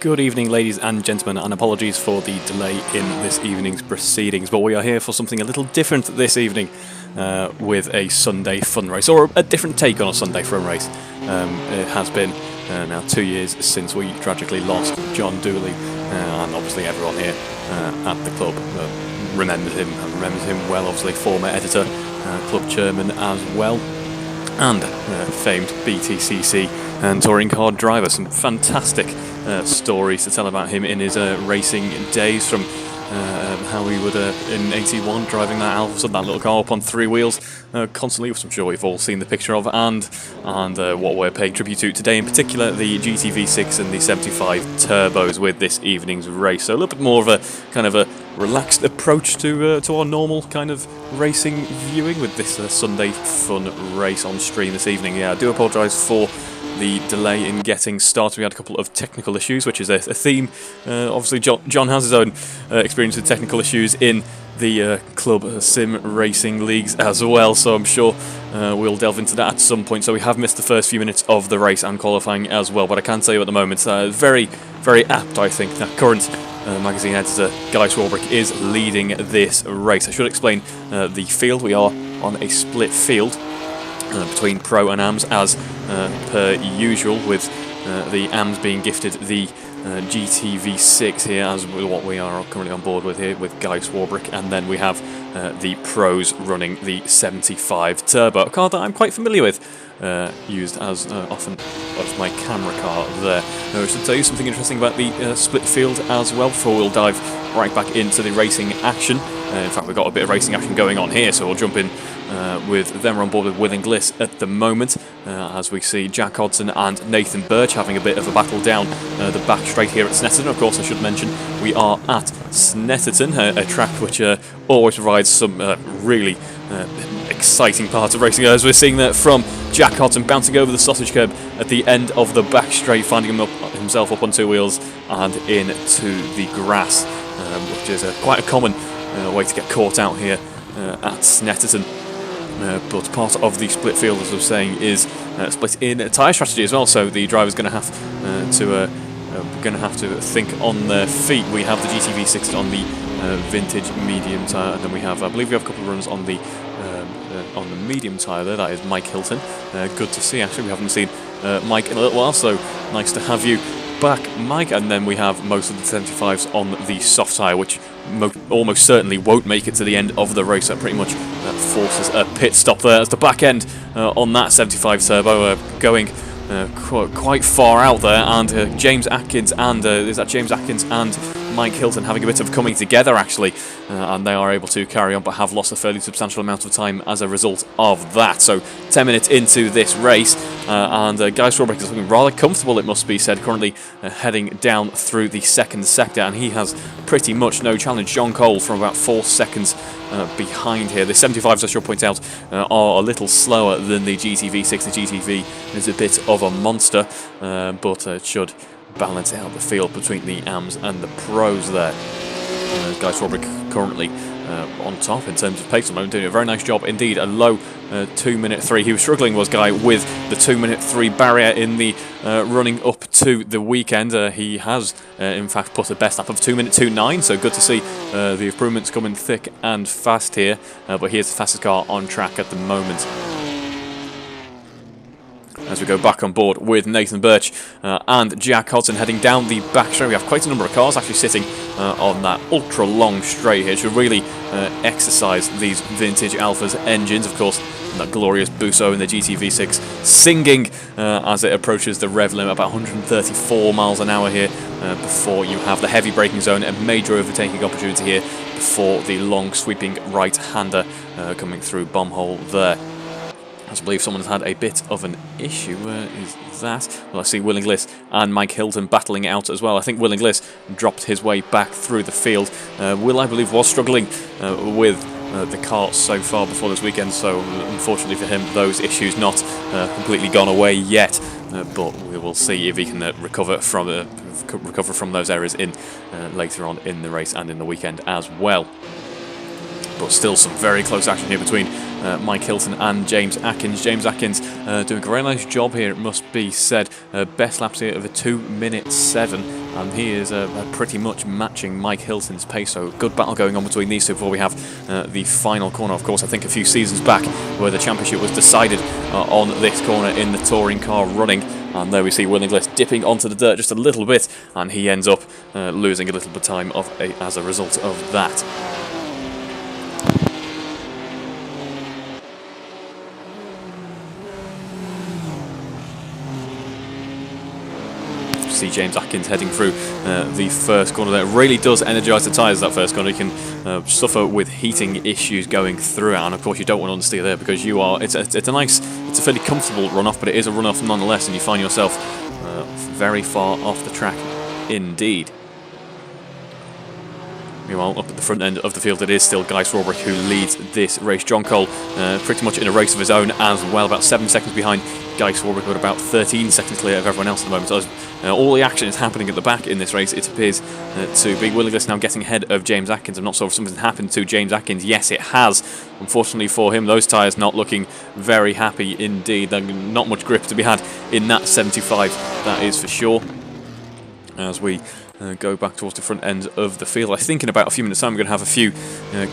Good evening, ladies and gentlemen, and apologies for the delay in this evening's proceedings, but we are here for something a little different this evening with a Sunday fun race, or a different take on a Sunday fun race. It has been now 2 years since we tragically lost John Dooley, and obviously everyone here at the club remembers him well, obviously former editor, club chairman as well, and famed BTCC and touring car driver. Some fantastic stories to tell about him in his racing days, from how he would in 81 driving that Alfa, that little car up on three wheels constantly, which I'm sure we've all seen the picture of, and what we're paying tribute to today, in particular the GT-V6 and the 75 turbos with this evening's race. So a little bit more of a kind of a relaxed approach to our normal kind of racing viewing with this Sunday fun race on stream this evening. Yeah, I do apologise for the delay in getting started. We had a couple of technical issues, which is a theme. Obviously, John has his own experience with technical issues in the club sim racing leagues as well, so I'm sure we'll delve into that at some point. So we have missed the first few minutes of the race and qualifying as well, but I can tell you at the moment, very, very apt, I think, that current magazine editor Guy Swarbrick is leading this race. I should explain the field. We are on a split field between Pro and AMS as per usual, with the AMS being gifted the GT-V6 here, as what we are currently on board with here with Guy Swarbrick, and then we have the Pros running the 75 Turbo, a car that I'm quite familiar with, used as often as my camera car there. I should tell you something interesting about the split field as well before we'll dive right back into the racing action. In fact, we've got a bit of racing action going on here, so we'll jump in with them. We're on board with Will and Gliss at the moment, as we see Jack Hodson and Nathan Birch having a bit of a battle down the back straight here at Snetterton. Of course, I should mention we are at Snetterton, a track which always provides some really exciting parts of racing, as we're seeing that from Jack Hodson bouncing over the sausage curb at the end of the back straight, finding himself up on two wheels and into the grass, which is quite a common way to get caught out here at Snetterton. But part of the split field, as I was saying, is split in tyre strategy as well. So the driver's going to have to think on their feet. We have the GT-V6 on the vintage medium tyre, and then we have, I believe, we have a couple of runs on the medium tyre there. That is Mike Hilton. Good to see. Actually, we haven't seen Mike in a little while, so nice to have you back, Mike. And then we have most of the 75s on the soft tyre, which almost certainly won't make it to the end of the race. That pretty much forces a pit stop there, as the back end on that 75 turbo going quite far out there, and James Atkins and Mike Hilton having a bit of coming together actually, and they are able to carry on but have lost a fairly substantial amount of time as a result of that. So 10 minutes into this race, and Guy Swarbrick is looking rather comfortable, it must be said, currently heading down through the second sector, and he has pretty much no challenge. John Cole from about 4 seconds behind here. The 75s, I should point out, are a little slower than the GT-V6. The GT-V is a bit of a monster, but it should balance out the field between the AMS and the Pros there. Guy Swarbrick currently on top in terms of pace at the moment, doing a very nice job indeed. A low 2:03. He was struggling, was Guy, with the 2:03 barrier in the running up to the weekend. He has in fact put a best lap of 2:29, so good to see the improvements coming thick and fast here, but here's the fastest car on track at the moment. As we go back on board with Nathan Birch and Jack Hodson heading down the back straight. We have quite a number of cars actually sitting on that ultra long straight here. Should really exercise these vintage Alphas engines. Of course, that glorious Busso in the GT-V6 singing as it approaches the rev limit, about 134 miles an hour here, before you have the heavy braking zone, a major overtaking opportunity here before the long sweeping right-hander coming through bomb hole there. I believe someone has had a bit of an issue. Where is that? Well, I see Will and Gliss and Mike Hilton battling it out as well. I think Will and Gliss dropped his way back through the field. Will, I believe, was struggling with the car so far before this weekend, so unfortunately for him, those issues not completely gone away yet. But we will see if he can recover from those errors in later on in the race and in the weekend as well. but still some very close action here between Mike Hilton and James Atkins. James Atkins doing a very nice job here, it must be said. Best laps here of a 2:07, and he is pretty much matching Mike Hilton's pace, so good battle going on between these two before we have the final corner. Of course, I think a few seasons back where the championship was decided on this corner in the touring car running, and there we see Will Inglis dipping onto the dirt just a little bit, and he ends up losing a little bit of time as a result of that. See James Atkins heading through the first corner there. It really does energise the tyres, that first corner. You can suffer with heating issues going through it, and of course you don't want to understeer there because you are. It's a fairly comfortable runoff, but it is a runoff nonetheless, and you find yourself very far off the track indeed. Meanwhile, up at the front end of the field, it is still Guy Swarbrick who leads this race. John Cole pretty much in a race of his own as well, about 7 seconds behind Guy Swarbrick, but about 13 seconds clear of everyone else at the moment. So all the action is happening at the back in this race. It appears to be Will Inglis now getting ahead of James Atkins. I'm not sure if something's happened to James Atkins. Yes, it has. Unfortunately for him, those tyres not looking very happy indeed. There's not much grip to be had in that 75, that is for sure. As we go back towards the front end of the field, I think in about a few minutes time we're going to have a few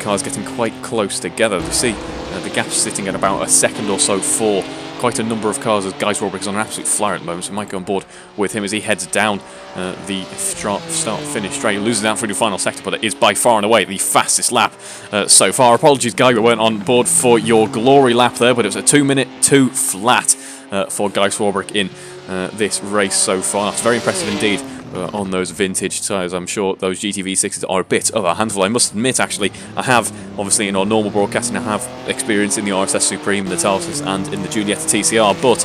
cars getting quite close together. You see the gap's sitting at about a second or so for quite a number of cars, as Guy Swarbrick is on an absolute flyer at the moment, so we might go on board with him as he heads down the start-finish straight. Loses out through the final sector, but it is by far and away the fastest lap so far. Apologies, Guy, we weren't on board for your glory lap there, but it was a 2-minute 2 flat for Guy Swarbrick in this race so far. That's very impressive indeed. On those vintage tyres. I'm sure those GTV6s are a bit of a handful. I must admit, actually, I have, obviously in our normal broadcasting, I have experience in the RSS Supreme, the Taurus and in the Giulietta TCR, but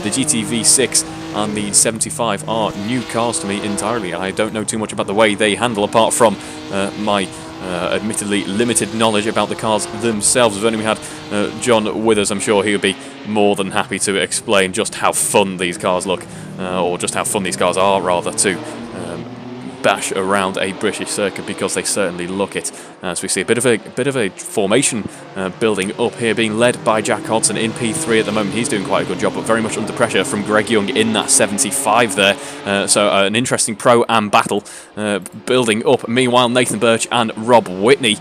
the GTV6 and the 75 are new cars to me entirely. I don't know too much about the way they handle, apart from my admittedly limited knowledge about the cars themselves. If only we had John with us, I'm sure he would be more than happy to explain just how fun these cars look, or just how fun these cars are, rather, to bash around a British circuit, because they certainly look it. As we see a bit of a formation building up here, being led by Jack Hodson in P3 at the moment. He's doing quite a good job, but very much under pressure from Greg Young in that 75 there. So an interesting pro-am battle building up. Meanwhile, Nathan Birch and Rob Whitney,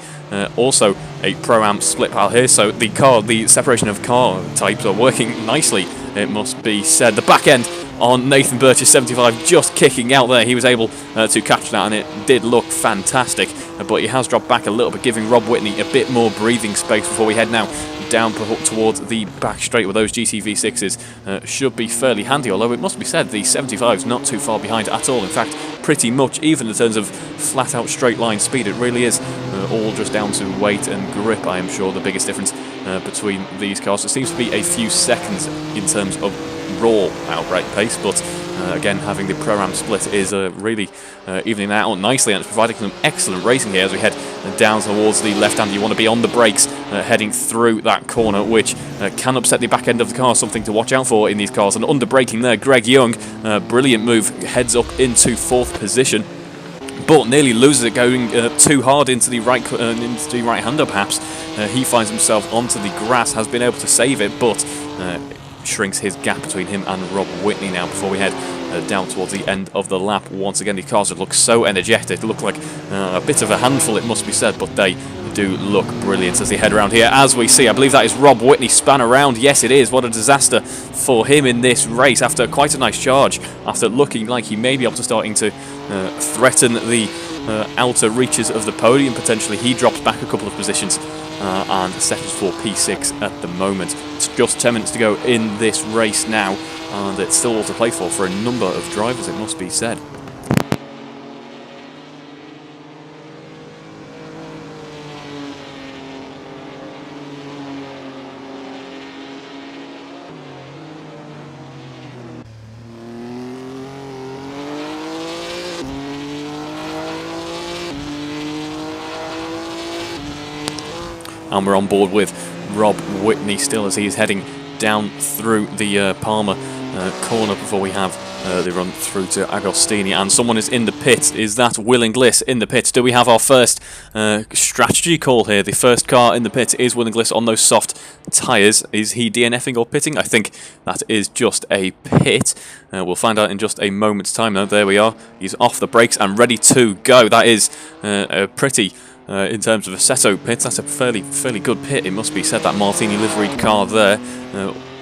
also a pro-am split pile here. So the separation of car types are working nicely, it must be said. The back end on Nathan Birch's 75 just kicking out there. He was able to capture that, and it did look fantastic, but he has dropped back a little bit, giving Rob Whitney a bit more breathing space before we head now down towards the back straight, where those GTV6s should be fairly handy, although it must be said the 75 is not too far behind at all. In fact, pretty much even in terms of flat out straight line speed. It really is all just down to weight and grip, I am sure, the biggest difference between these cars. It seems to be a few seconds in terms of raw outright pace, but again, having the Pro-Am split is really evening that out nicely, and it's providing some excellent racing here as we head down towards the left hand. You want to be on the brakes heading through that corner, which can upset the back end of the car, something to watch out for in these cars. And under braking there, Greg Young, brilliant move, heads up into 4th position, but nearly loses it going too hard into the right hander perhaps. He finds himself onto the grass, has been able to save it, but shrinks his gap between him and Rob Whitney now before we head down towards the end of the lap. Once again, the cars look so energetic. They look like a bit of a handful, it must be said, but they do look brilliant as they head around here. As we see, I believe that is Rob Whitney span around. Yes, it is. What a disaster for him in this race after quite a nice charge, after looking like he may be able to starting to threaten the outer reaches of the podium. Potentially he drops back a couple of positions and settles for P6 at the moment. It's just 10 minutes to go in this race now, and it's still all to play for a number of drivers, it must be said. And we're on board with Rob Whitney still as he is heading down through the Palmer corner before we have They run through to Agostini, and someone is in the pit. Is that Will Inglis in the pit? Do we have our first strategy call here? The first car in the pit is Will Inglis on those soft tyres. Is he DNFing or pitting? I think that is just a pit. We'll find out in just a moment's time, though. There we are. He's off the brakes and ready to go. That is a pretty... in terms of a Seto pit, that's a fairly good pit, it must be said, that Martini liveried car there.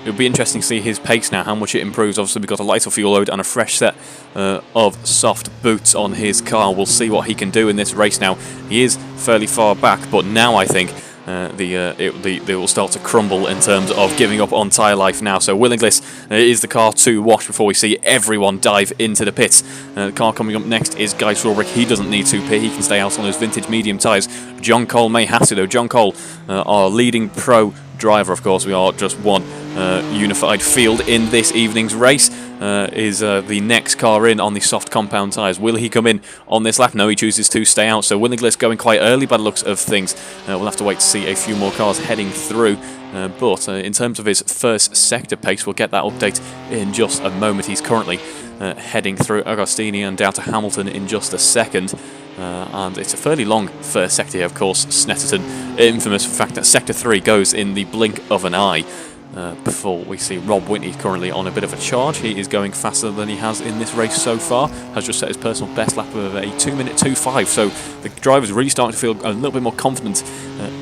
It'll be interesting to see his pace now, how much it improves. Obviously, we've got a lighter fuel load and a fresh set of soft boots on his car. We'll see what he can do in this race now. He is fairly far back, but now I think they will start to crumble in terms of giving up on tyre life now. So Will Inglis is the car to watch before we see everyone dive into the pits. The car coming up next is Guy Swarbrick. He doesn't need to pit. He can stay out on those vintage medium tyres. John Cole may have to, though. John Cole, our leading pro driver, of course. We are just one unified field in this evening's race. Is the next car in on the soft compound tyres. Will he come in on this lap? No, he chooses to stay out. So Will Inglis going quite early by the looks of things. We'll have to wait to see a few more cars heading through. But in terms of his first sector pace, we'll get that update in just a moment. He's currently heading through Agostini and down to Hamilton in just a second. And it's a fairly long first sector here, of course. Snetterton, infamous for the fact that Sector 3 goes in the blink of an eye. Before we see Rob Whitney currently on a bit of a charge. He is going faster than he has in this race so far. Has just set his personal best lap of a 2-minute 2.5. So the driver's really starting to feel a little bit more confident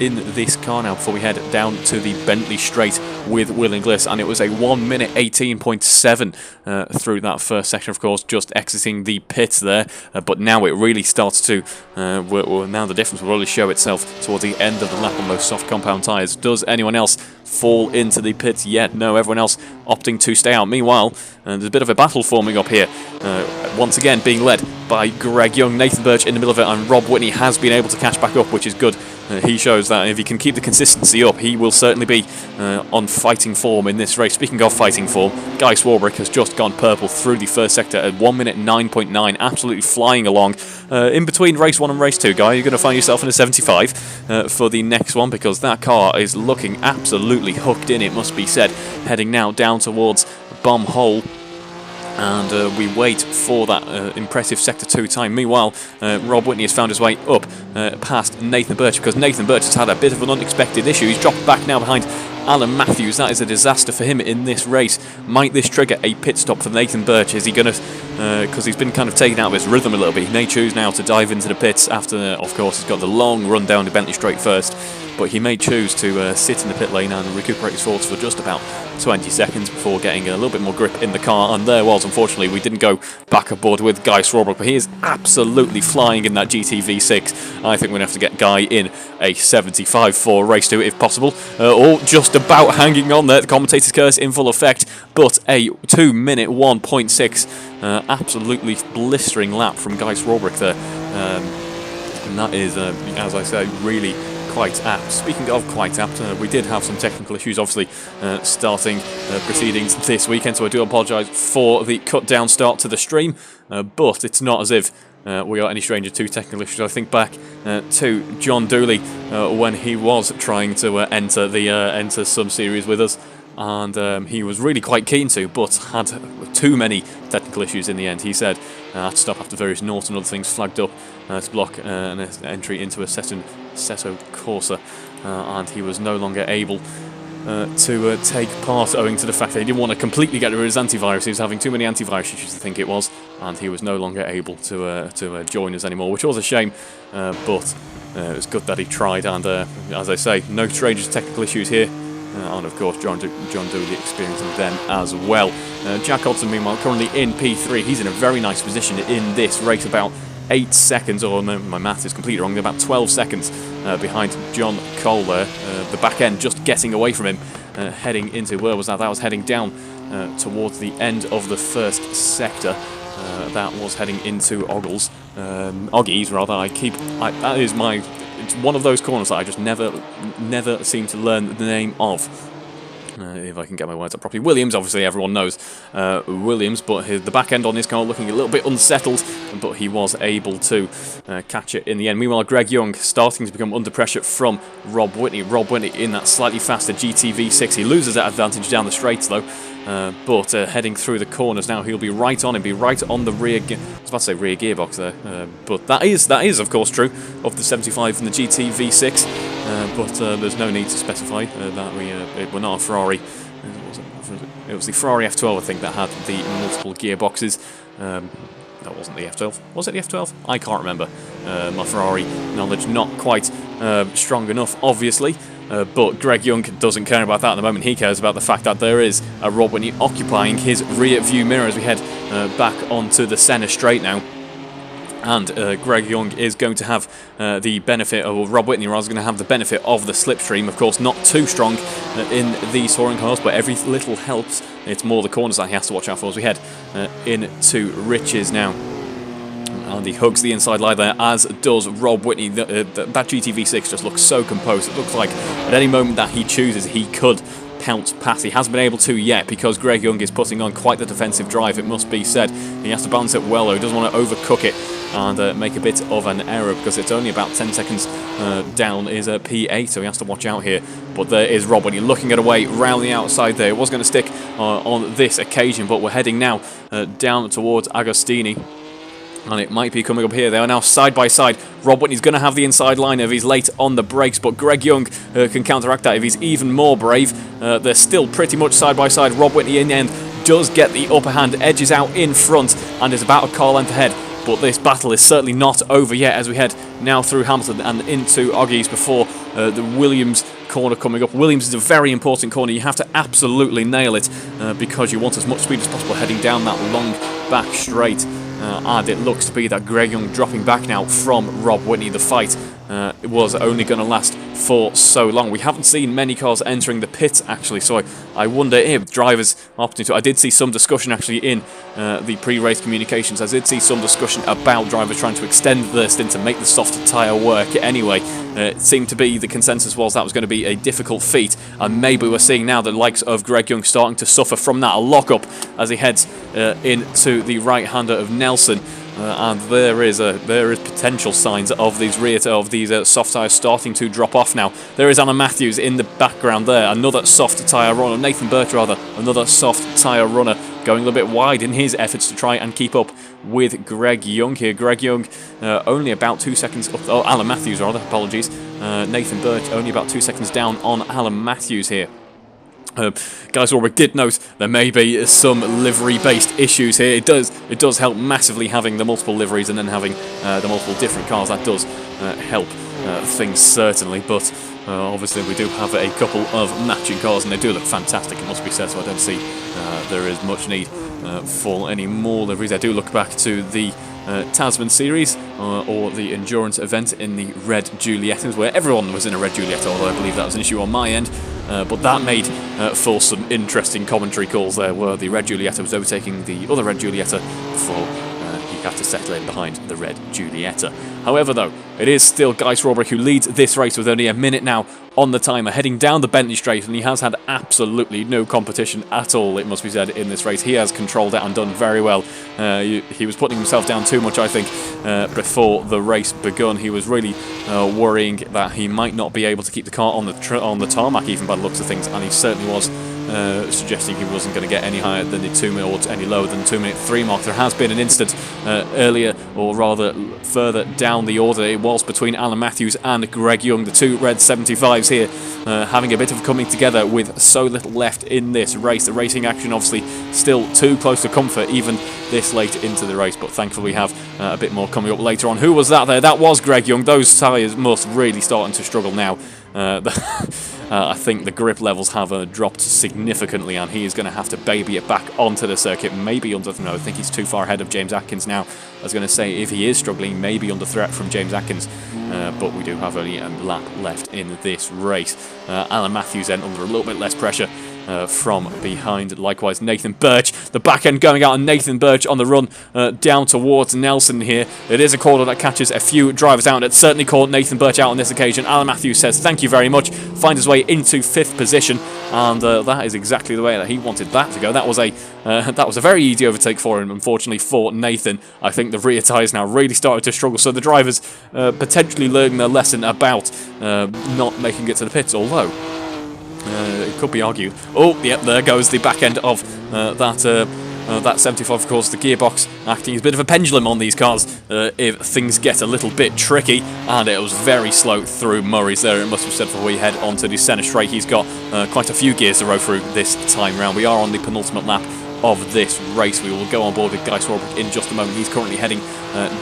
in this car now before we head down to the Bentley Straight with Will Inglis. And it was a 1-minute 18.7 through that first section, of course, just exiting the pits there. But now it really starts to, now the difference will really show itself towards the end of the lap on those soft compound tyres. Does anyone else fall into the pits yet? No, everyone else opting to stay out. Meanwhile, there's a bit of a battle forming up here. Once again being led by Greg Young, Nathan Birch in the middle of it, and Rob Whitney has been able to catch back up, which is good. He shows that if he can keep the consistency up, he will certainly be on fighting form in this race. Speaking of fighting form, Guy Swarbrick has just gone purple through the first sector at 1-minute 9.9, absolutely flying along. In between race 1 and race 2, Guy, you're going to find yourself in a 75 for the next one, because that car is looking absolutely hooked in, it must be said, heading now down towards Bomb Hole. And we wait for that impressive Sector 2 time. Meanwhile, Rob Whitney has found his way up past Nathan Birch, because Nathan Birch has had a bit of an unexpected issue. He's dropped back now behind Alan Matthews. That is a disaster for him in this race. Might this trigger a pit stop for Nathan Birch? Is he going to, because he's been kind of taken out of his rhythm a little bit, he may choose now to dive into the pits after, of course, he's got the long run down to Bentley Straight first. But he may choose to sit in the pit lane and recuperate his thoughts for just about 20 seconds before getting a little bit more grip in the car. And there was, unfortunately, we didn't go back aboard with Guy Swarbrick, but he is absolutely flying in that GTV6. I think we're going to have to get Guy in a 75 for race 2 if possible. Or just about hanging on there. The commentator's curse in full effect, but a 2-minute 1.6 absolutely blistering lap from Guy Swarbrick there. And that is, as I say, really quite apt. Speaking of quite apt, we did have some technical issues, obviously, starting proceedings this weekend, so I do apologise for the cut down start to the stream, but it's not as if we are any stranger to technical issues. I think back to John Dooley when he was trying to enter some series with us, and he was really quite keen to, but had too many technical issues in the end. He said I had to stop after various notes and other things flagged up to block an entry into a Seto Corsa, and he was no longer able to take part, owing to the fact that he didn't want to completely get rid of his antivirus. He was having too many antivirus issues, I think it was, and he was no longer able to join us anymore, which was a shame, but it was good that he tried. And as I say, no stranger to technical issues here. And of course John Dooley experiencing them as well. Jack Hodson, meanwhile, currently in P3. He's in a very nice position in this race, about 8 seconds, or no, my math is completely wrong, about 12 seconds behind John Cole there. The back end just getting away from him, heading into, where was that? That was heading down towards the end of the first sector. That was heading into Oggies rather. That is my, it's one of those corners that I just never seem to learn the name of. If I can get my words up properly. Williams, obviously everyone knows Williams, but the back end on his car looking a little bit unsettled, but he was able to catch it in the end. Meanwhile, Greg Young starting to become under pressure from Rob Whitney. Rob Whitney in that slightly faster GTV6. He loses that advantage down the straights though. but heading through the corners now, he'll be right on him, be right on the rear. I was about to say rear gearbox there, but that is of course true of the 75 and the GT V6. But there's no need to specify that we're not a Ferrari. It was the Ferrari F12, I think, that had the multiple gearboxes. That wasn't the F12. Was it the F12? I can't remember. My Ferrari knowledge not quite strong enough, obviously. But Greg Young doesn't care about that at the moment. He cares about the fact that there is a Rob Whitney occupying his rear view mirror as we head back onto the centre straight now. And Greg Young is going to have the benefit, or Rob Whitney rather, is going to have the benefit of the slipstream. Of course, not too strong in these touring cars, but every little helps. It's more the corners that he has to watch out for as we head into Riches now. And he hugs the inside line there, as does Rob Whitney. That GTV6 just looks so composed. It looks like at any moment that he chooses, he could pounce past. He hasn't been able to yet because Greg Young is putting on quite the defensive drive, it must be said. He has to balance it well, though. He doesn't want to overcook it and make a bit of an error because it's only about 10 seconds down is a P8, so he has to watch out here. But there is Rob Whitney looking at a way round the outside there. It was going to stick on this occasion, but we're heading now down towards Agostini. And it might be coming up here. They are now side by side. Rob Whitney's going to have the inside line if he's late on the brakes, but Greg Young can counteract that if he's even more brave. They're still pretty much side by side. Rob Whitney in the end does get the upper hand, edges out in front, and is about a car length ahead. But this battle is certainly not over yet as we head now through Hamilton and into Oggies before the Williams corner coming up. Williams is a very important corner. You have to absolutely nail it because you want as much speed as possible heading down that long back straight. And it looks to be that Greg Young dropping back now from Rob Whitney. The fight was only going to last for so long. We haven't seen many cars entering the pits actually, so I wonder if drivers opting to. I did see some discussion actually in the pre-race communications. I did see some discussion about drivers trying to extend the stint to make the soft tyre work anyway. It seemed to be the consensus was that was going to be a difficult feat, and maybe we're seeing now the likes of Greg Young starting to suffer from that. A lock-up as he heads into the right-hander of Nelson. And there is potential signs of these soft tyres starting to drop off now. There is Alan Matthews in the background there, another soft tyre runner, Nathan Birch rather, another soft tyre runner, going a little bit wide in his efforts to try and keep up with Greg Young here. Greg Young only about 2 seconds up, oh, Alan Matthews rather, apologies. Nathan Birch only about 2 seconds down on Alan Matthews here. Guys, we did note there may be some livery-based issues here. It does help massively having the multiple liveries and then having the multiple different cars. That does help things certainly, but obviously we do have a couple of matching cars and they do look fantastic, it must be said, so I don't see there is much need for any more liveries. I do look back to the Tasman series or the endurance event in the red Juliettans, where everyone was in a red Julietta, although I believe that was an issue on my end. But that made for some interesting commentary calls there, where the red Julietta was overtaking the other red Julietta before he had to settle in behind the red Julietta. However, though, it is still Gijs Robrick who leads this race with only a minute now on the timer, heading down the Bentley Straight, and he has had absolutely no competition at all, it must be said, in this race. He has controlled it and done very well. He was putting himself down too much, I think, before the race begun. He was really worrying that he might not be able to keep the car on the tarmac, even by the looks of things, and he certainly was suggesting he wasn't going to get any higher than the 2 minute or any lower than the 2-minute 3 mark. There has been an instant earlier, or rather further down the order. It was between Alan Matthews and Greg Young, the two red 75s here, having a bit of coming together with so little left in this race. The racing action obviously still too close to comfort even this late into the race, but thankfully we have a bit more coming up later on. Who was that there? That was Greg Young. Those tyres must really starting to struggle now. I think the grip levels have dropped significantly, and he is going to have to baby it back onto the circuit. Maybe under, no, I think he's too far ahead of James Atkins now. I was going to say, if he is struggling, maybe under threat from James Atkins, but we do have only a lap left in this race. Alan Matthews then under a little bit less pressure from behind. Likewise, Nathan Birch, the back end going out, and Nathan Birch on the run down towards Nelson here. It is a corner that catches a few drivers out, and it certainly caught Nathan Birch out on this occasion. Alan Matthews says thank you very much, finds his way into 5th position, and that is exactly the way that he wanted that to go. That was a very easy overtake for him. Unfortunately for Nathan, I think the rear tyres now really started to struggle, so the drivers potentially learning their lesson about not making it to the pits, although It could be argued. Oh, yep, there goes the back end of that 75, of course, the gearbox acting as a bit of a pendulum on these cars if things get a little bit tricky, and it was very slow through Murray's there, it must be said, before we head onto the centre straight. He's got quite a few gears to row through this time round. We are on the penultimate lap of this race. We will go on board with Guy Swarbrick in just a moment. He's currently heading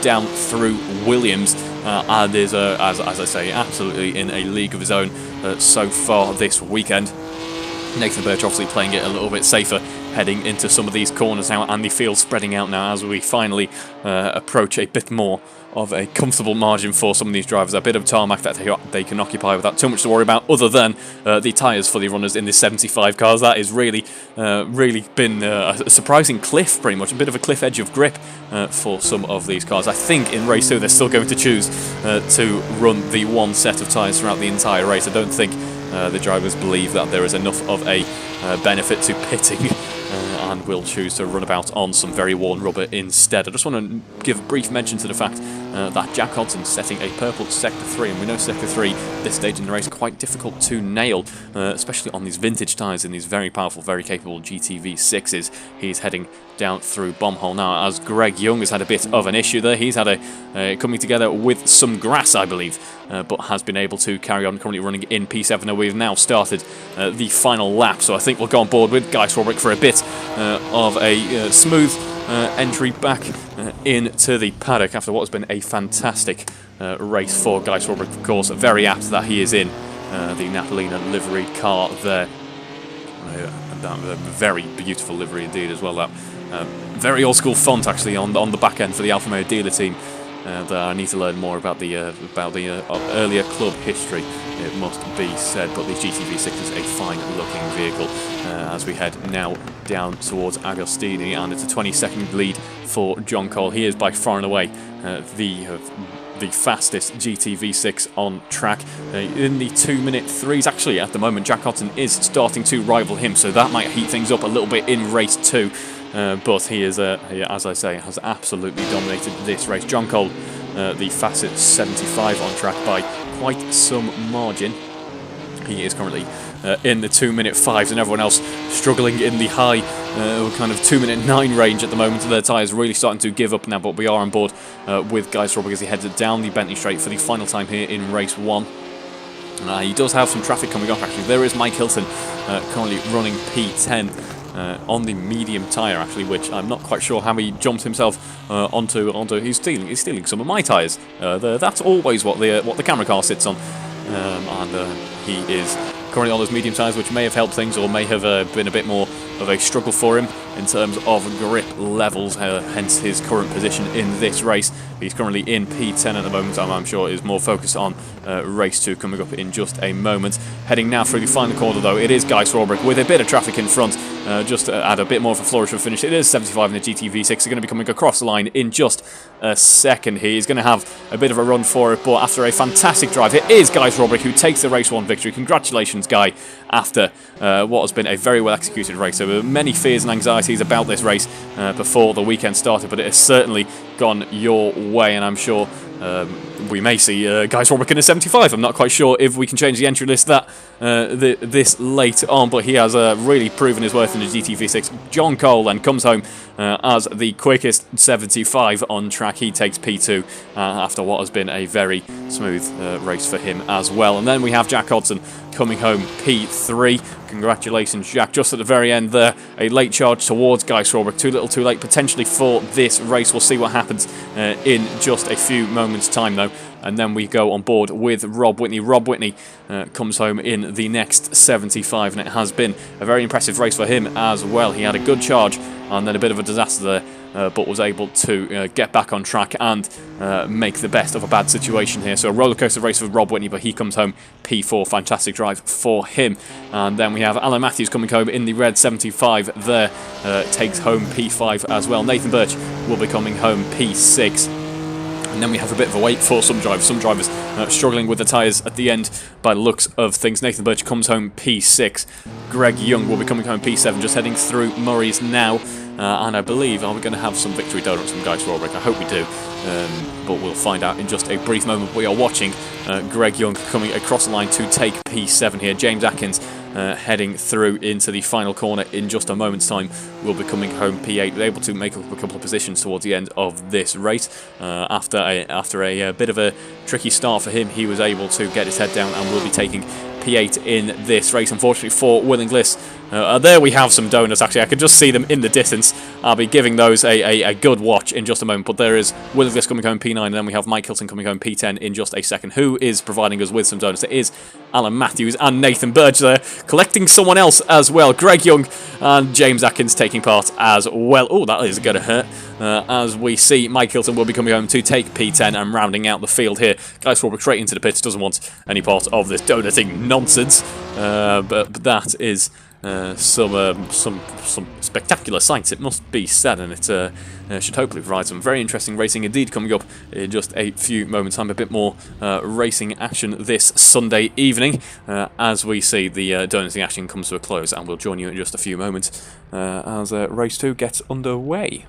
down through Williams and is, as I say, absolutely in a league of his own so far this weekend. Nathan Birch obviously playing it a little bit safer, heading into some of these corners now, and the field spreading out now as we finally approach a bit more of a comfortable margin for some of these drivers. A bit of tarmac that they can occupy without too much to worry about, other than the tyres for the runners in the 75 cars. That has really been a surprising cliff, pretty much. A bit of a cliff edge of grip for some of these cars. I think in race 2 they're still going to choose to run the one set of tyres throughout the entire race. I don't think the drivers believe that there is enough of a benefit to pitting and will choose to run about on some very worn rubber instead. I just want to give a brief mention to the fact that Jack Hodson setting a purple Sector 3, and we know Sector 3 this stage in the race quite difficult to nail, especially on these vintage tyres in these very powerful, very capable GTV 6s. He's heading down through Bombhole now, as Greg Young has had a bit of an issue there. He's had a coming together with some grass, I believe, but has been able to carry on, currently running in P7. And we've now started the final lap, so I think we'll go on board with Guy Swarbrick for a bit of a smooth entry back into the paddock after what has been a fantastic race for Guy Swarbrick. Of course, very apt that he is in the Napolina livery car there. That very beautiful livery indeed as well. That very old school font actually on the back end for the Alfa Romeo dealer team. I need to learn more about the earlier club history, it must be said, but the GTV6 is a fine looking vehicle as we head now down towards Agostini, and it's a 20-second lead for John Cole. He is by far and away the fastest GTV6 on track in the 2-minute 3s. Actually, at the moment, Jack Hodson is starting to rival him, so that might heat things up a little bit in race 2. But he is, as I say, has absolutely dominated this race. John Cole, the fastest 75 on track by quite some margin. He is currently in the 2-minute 5s, and everyone else struggling in the high kind of 2-minute 9 range at the moment. Their tyres really starting to give up now, but we are on board with Guy Swarbrick as he heads down the Bentley Straight for the final time here in race 1. He does have some traffic coming up, actually. There is Mike Hilton currently running P10 on the medium tyre, actually, which I'm not quite sure how he jumped himself onto. He's stealing some of my tyres. That's always what the camera car sits on, and he is currently on those medium tyres, which may have helped things, or may have been a bit more of a struggle for him in terms of grip levels, hence his current position in this race. He's currently in P10 at the moment, and I'm sure is more focused on race 2 coming up in just a moment. Heading now through the final corner, though, it is Guy Swarbrick with a bit of traffic in front, just to add a bit more of a flourish of a finish. It is 75 in the GTV6. They're going to be coming across the line in just a second. He's going to have a bit of a run for it, but after a fantastic drive, it is Guy Swarbrick who takes the race 1 victory. Congratulations, Guy, after what has been a very well executed race. There were many fears and anxieties about this race before the weekend started, but it has certainly gone your way, and I'm sure we may see Guy Swarbrick in a 75. I'm not quite sure if we can change the entry list this late on, but he has really proven his worth in the GTV6. John Cole then comes home as the quickest 75 on track. He takes P2 after what has been a very smooth race for him as well. And then we have Jack Hodson coming home P3. Congratulations, Jack. Just at the very end there, a late charge towards Guy Swarbrick. Too little too late potentially for this race. We'll see what happens in just a few moments' time, though. And then we go on board with Rob Whitney. Rob Whitney comes home in the next 75, and it has been a very impressive race for him as well. He had a good charge and then a bit of a disaster there, but was able to get back on track and make the best of a bad situation here. So a rollercoaster race for Rob Whitney, but he comes home P4. Fantastic drive for him. And then we have Alan Matthews coming home in the red 75 there, takes home P5 as well. Nathan Birch will be coming home P6. And then we have a bit of a wait for some drivers. Some drivers struggling with the tyres at the end by the looks of things. Nathan Birch comes home P6. Greg Young will be coming home P7, just heading through Murray's now. And I believe, are we going to have some victory donuts from Guy Swarbrick? I hope we do. But we'll find out in just a brief moment. We are watching Greg Young coming across the line to take P7 here. James Atkins heading through into the final corner in just a moment's time. Will be coming home P8, able to make up a couple of positions towards the end of this race. After a bit of a tricky start for him, he was able to get his head down and will be taking P8 in this race. Unfortunately for Will and Gliss, there we have some donuts. Actually, I can just see them in the distance. I'll be giving those a good watch in just a moment. But there is Will and Gliss coming home P9, and then we have Mike Hilton coming home P10 in just a second. Who is providing us with some donuts? It is Alan Matthews and Nathan Burge there, collecting someone else as well. Greg Young and James Atkins taking part as well. Oh, that is going to hurt. As we see, Mike Hilton will be coming home to take P10 and rounding out the field here. Guy Swarbrick straight into the pits, doesn't want any part of this donuting nonsense. But that is some spectacular sights, it must be said, and it should hopefully provide some very interesting racing indeed coming up in just a few moments' time. A bit more racing action this Sunday evening as we see the donuting action comes to a close, and we'll join you in just a few moments as race 2 gets underway.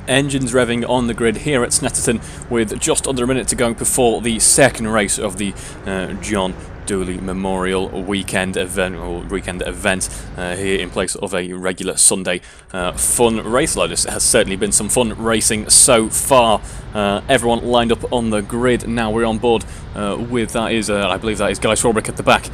Engines revving on the grid here at Snetterton with just under a minute to go before the second race of the John Dooley Memorial weekend event here in place of a regular Sunday fun race. Although this has certainly been some fun racing so far. Everyone lined up on the grid. Now we're on board with I believe that is Guy Swarbrick at the back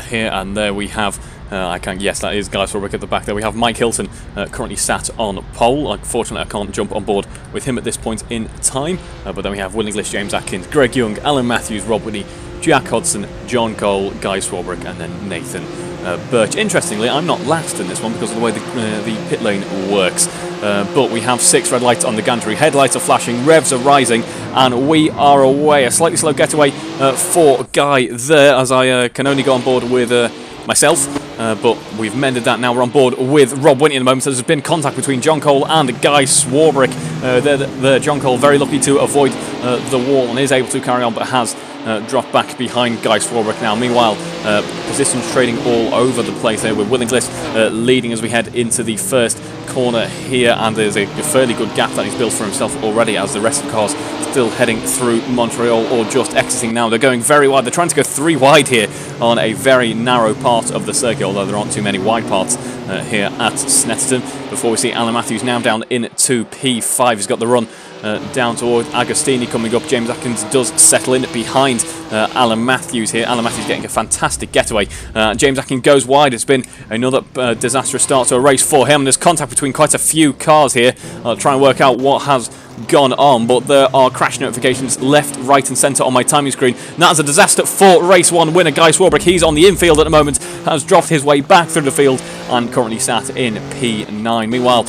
here, and there we have. Yes, that is Guy Swarbrick at the back. There we have Mike Hilton currently sat on pole. Unfortunately, I can't jump on board with him at this point in time. But then we have Will English, James Atkins, Greg Young, Alan Matthews, Rob Whitney, Jack Hodson, John Cole, Guy Swarbrick, and then Nathan Birch. Interestingly, I'm not last in this one because of the way the pit lane works. But we have 6 red lights on the gantry. Headlights are flashing, revs are rising, and we are away. A slightly slow getaway for Guy there, as I can only go on board with myself. But we've mended that now. We're on board with Rob Whitney at the moment. So there's been contact between John Cole and Guy Swarbrick. There, John Cole very lucky to avoid the wall and is able to carry on, but has dropped back behind Guy Swarbrick now. Meanwhile, positions trading all over the place there, with Will English leading as we head into the first corner here, and there's a fairly good gap that he's built for himself already, as the rest of the cars still heading through Montreal or just exiting now. They're going very wide. They're trying to go 3 wide here on a very narrow part of the circuit, although there aren't too many wide parts here at Snetterton. Before we see Alan Matthews now down into P5. He's got the run down toward Agostini coming up. James Atkins does settle in behind Alan Matthews here. Alan Matthews getting a fantastic getaway. James Atkins goes wide. It's been another disastrous start to a race for him. There's contact between quite a few cars here. I'll try and work out what has gone on, but there are crash notifications left, right and centre on my timing screen. And that is a disaster for race 1 winner Guy Swarbrick. He's on the infield at the moment, has dropped his way back through the field and currently sat in P9. Meanwhile,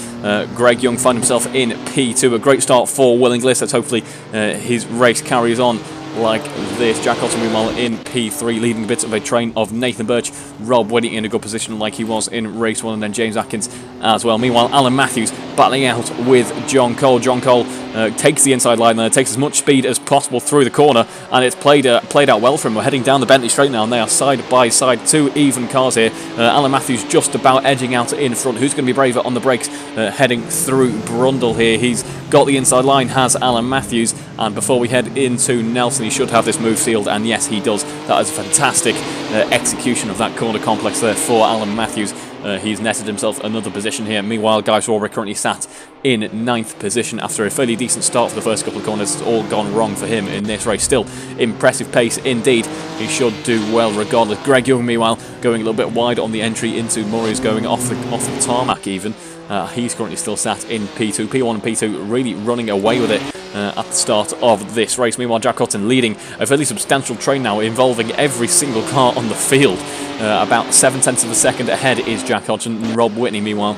Greg Young found himself in P2. A great start for Will English. Let's hopefully his race carries on like this. Jack Hodson meanwhile in P3, leading a bit of a train of Nathan Birch. Rob Whitney in a good position like he was in race 1, and then James Atkins as well. Meanwhile, Alan Matthews battling out with John Cole. John Cole takes the inside line there, takes as much speed as possible through the corner, and it's played out well for him. We're heading down the Bentley straight now, and they are side by side, 2 even cars here. Alan Matthews just about edging out in front. Who's going to be braver on the brakes heading through Brundle here? He's got the inside line, has Alan Matthews, and before we head into Nelson, he should have this move sealed, and yes, he does. That is a fantastic execution of that corner complex there for Alan Matthews. He's netted himself another position here. Meanwhile, Guy Swarbrick currently sat in 9th position after a fairly decent start for the first couple of corners. It's all gone wrong for him in this race. Still, impressive pace indeed. He should do well regardless. Greg Young, meanwhile, going a little bit wide on the entry into Murray's, going off the tarmac even. He's currently still sat in P2. P1 and P2 really running away with it at the start of this race. Meanwhile, Jack Hodson leading a fairly substantial train now, involving every single car on the field. About 0.7 of a second ahead is Jack Hodson, and Rob Whitney, meanwhile,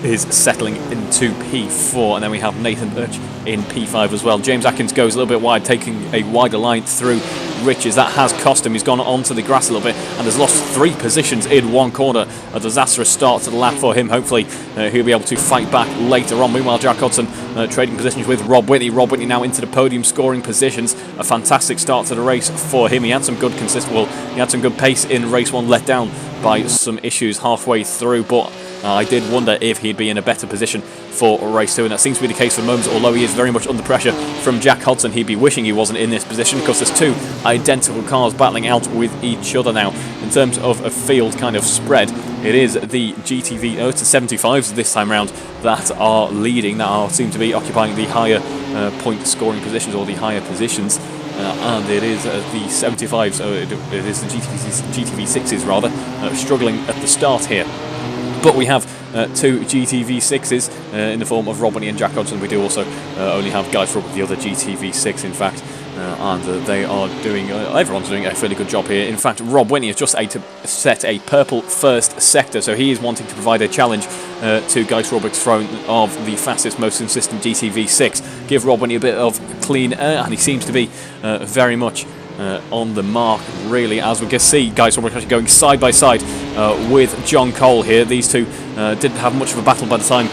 is settling into P4, and then we have Nathan Birch in P5 as well. James Atkins goes a little bit wide, taking a wider line through Riches. That has cost him. He's gone onto the grass a little bit and has lost 3 positions in one corner. A disastrous start to the lap for him. Hopefully he'll be able to fight back later on. Meanwhile, Jack Hodson trading positions with Rob Whitney. Rob Whitney now into the podium scoring positions. A fantastic start to the race for him. He had some good he had some good pace in race 1, let down by some issues halfway through, but I did wonder if he'd be in a better position for race 2, and that seems to be the case for the moment. Although he is very much under pressure from Jack Hodson, he'd be wishing he wasn't in this position, because there's 2 identical cars battling out with each other now. In terms of a field kind of spread, it is the GTV, it's the 75s this time round that are leading, that seem to be occupying the higher point scoring positions, or the higher positions. And it is the 75s, it is the GTV6s rather, struggling at the start here. But we have 2 GTV6s in the form of Rob Whitney and Jack Hodson. We do also only have Guy Swarbrick, the other GTV6, in fact. And they are doing, everyone's doing a fairly good job here. In fact, Rob Whitney has just set a purple first sector, so he is wanting to provide a challenge to Guy Swarbrick's throne of the fastest, most consistent GTV6. Give Rob Whitney a bit of clean air, and he seems to be very much on the mark, really, as we can see Guy Swarbrick actually going side by side with John Cole here. These 2 didn't have much of a battle by the time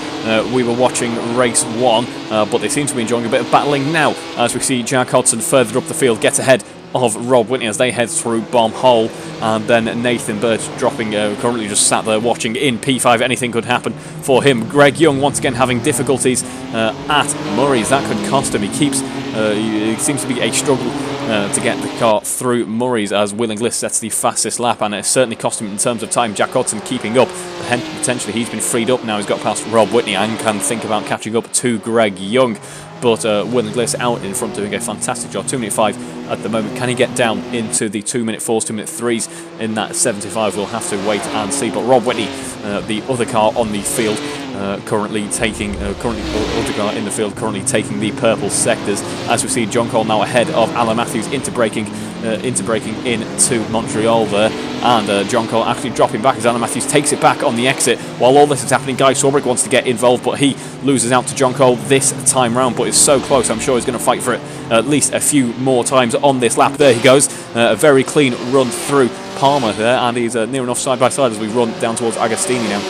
we were watching race 1, but they seem to be enjoying a bit of battling now, as we see Jack Hodson further up the field gets ahead of Rob Whitney as they head through Bomb Hole, and then Nathan Birch dropping, currently just sat there watching in P5. Anything could happen for him. Greg Young once again having difficulties at Murray's. That could cost him. He keeps, it seems to be a struggle to get the car through Murray's as Will Inglis sets the fastest lap, and it certainly cost him in terms of time. Jack Hodson keeping up. Potentially he's been freed up now. He's got past Rob Whitney and can think about catching up to Greg Young. But Will Inglis out in front doing a fantastic job. 2 minute 5 at the moment. Can he get down into the 2 minute 4s, 2 minute 3s in that 75? We'll have to wait and see. But Rob Whitney, the other car on the field, currently taking the purple sectors, as we see John Cole now ahead of Alan Matthews into braking into Montreal there, and John Cole actually dropping back as Alan Matthews takes it back on the exit. While all this is happening, Guy Sawbrick wants to get involved, but he loses out to John Cole this time round, but is so close. I'm sure he's going to fight for it at least a few more times on this lap. There he goes, a very clean run through Palmer there, and he's near enough side by side as we run down towards Agostini now.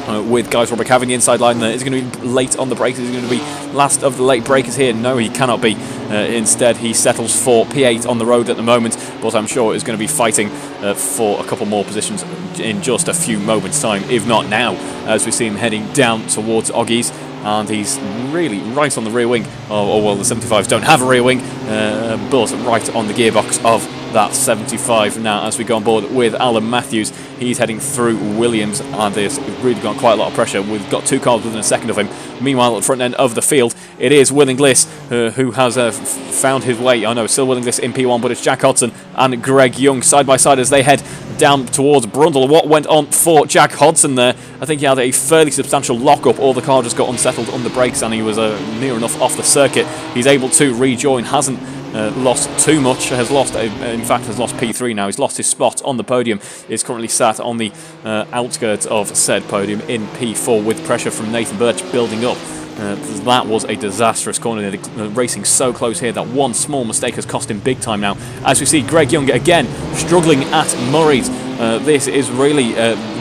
With Guy Sawbrick having the inside line there. Is he going to be late on the brakes? Is he going to be last of the late breakers here? No, he cannot be. Instead, he settles for P8 on the road at the moment, but I'm sure is going to be fighting for a couple more positions in just a few moments' time, if not now, as we see him heading down towards Oggies. And he's really right on the rear wing. Well, the 75s don't have a rear wing, but right on the gearbox of that 75 now as we go on board with Alan Matthews. He's heading through Williams, and there's really got quite a lot of pressure. We've got two cars within a second of him. Meanwhile, at the front end of the field, it is Will Inglis who has found his way. I know, still Will Inglis in P1, but it's Jack Hodson and Greg Young side by side as they head down towards Brundle. What went on for Jack Hodson there? I think he had a fairly substantial lock-up, or the car just got unsettled on the brakes, and he was near enough off the circuit. He's able to rejoin, hasn't lost too much, has lost P3 now. He's lost his spot on the podium, is currently sat on the outskirts of said podium in P4 with pressure from Nathan Birch building up. That was a disastrous corner. Racing so close here that one small mistake has cost him big time now. As we see Greg Young again struggling at Murray's. This is really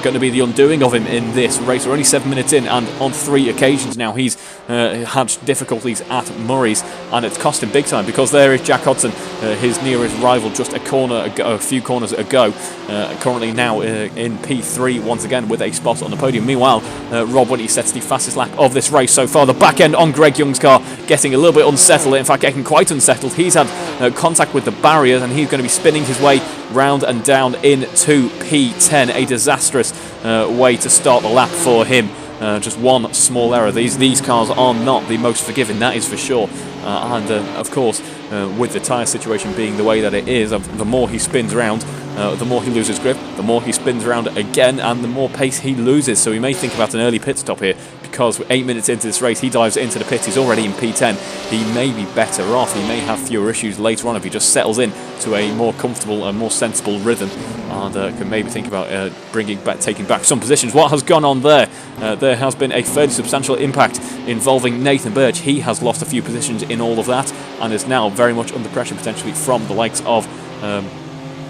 going to be the undoing of him in this race. We're only 7 minutes in, and on 3 occasions now he's had difficulties at Murray's, and it's cost him big time, because there is Jack Hodson, his nearest rival, just a few corners ago, currently now in P3 once again with a spot on the podium. Meanwhile, Rob Whitney sets the fastest lap of this race so far. The back end on Greg Young's car getting a little bit unsettled, in fact getting quite unsettled. He's had contact with the barriers, and he's going to be spinning his way round and down into P10. A disastrous way to start the lap for him. Just one small error. These cars are not the most forgiving, that is for sure. And of course, with the tyre situation being the way that it is, the more he spins around, the more he loses grip, the more he spins around again, and the more pace he loses. So he may think about an early pit stop here, because 8 minutes into this race, he dives into the pits. He's already in P10. He may be better off. He may have fewer issues later on if he just settles in to a more comfortable and more sensible rhythm, and can maybe think about taking back some positions. What has gone on there? There has been a fairly substantial impact involving Nathan Birch. He has lost a few positions in all of that, and is now very much under pressure potentially from the likes of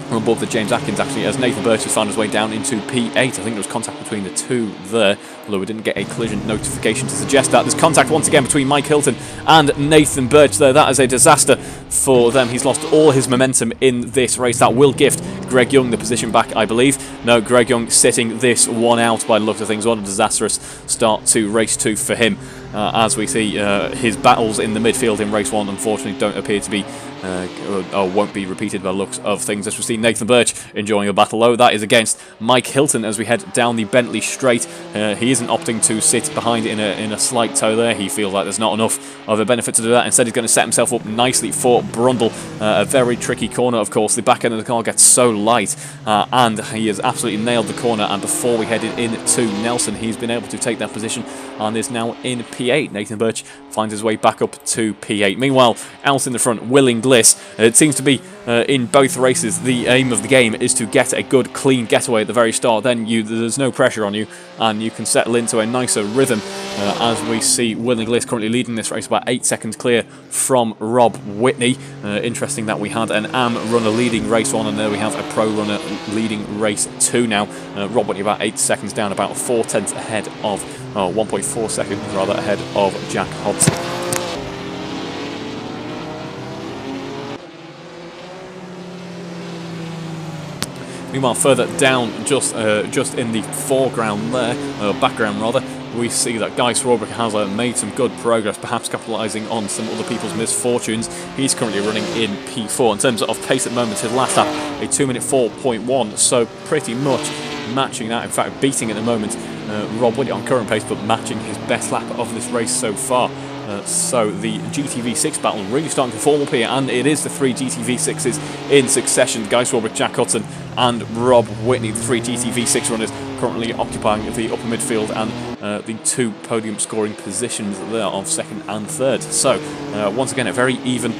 from above the James Atkins, actually, as Nathan Birch has found his way down into P8. I think there was contact between the two there, although we didn't get a collision notification to suggest that. There's contact once again between Mike Hilton and Nathan Birch there. That is a disaster for them. He's lost all his momentum in this race. That will gift Greg Young the position back, I believe. No, Greg Young sitting this one out by the looks of things. What a disastrous start to race 2 for him. As we see, his battles in the midfield in race 1 unfortunately don't appear to be or won't be repeated by the looks of things. As we see Nathan Birch enjoying a battle low, that is against Mike Hilton as we head down the Bentley straight. He isn't opting to sit behind in a slight tow there. He feels like there's not enough of a benefit to do that. Instead, he's going to set himself up nicely for Brundle. A very tricky corner, of course. The back end of the car gets so light, and he has absolutely nailed the corner. And before we headed into Nelson, he's been able to take that position and is now in P8. Nathan Birch finds his way back up to P8. Meanwhile, out in the front, Will Inglis. It seems to be in both races, the aim of the game is to get a good, clean getaway at the very start. Then there's no pressure on you, and you can settle into a nicer rhythm. As we see Will Inglis currently leading this race, about 8 seconds clear from Rob Whitney. Interesting that we had an AM runner leading race 1, and there we have a pro runner leading race 2 now. Rob Whitney about 8 seconds down, about 4 tenths ahead of 1.4 seconds rather ahead of Jack Hodson. Meanwhile, further down, just in the foreground there, background rather, we see that Guy Swarbrick has made some good progress, perhaps capitalising on some other people's misfortunes. He's currently running in P4. In terms of pace at the moment, his last lap, a 2-minute 4.1, so pretty much matching that, in fact beating at the moment Rob Whitney on current pace, but matching his best lap of this race so far. So the GTV6 battle really starting to form up here, and it is the 3 GTV6s in succession. Guy Swarbrick, Jack Hudson and Rob Whitney, the 3 GTV6 runners currently occupying the upper midfield and the 2 podium scoring positions there of 2nd and 3rd. So once again, a very even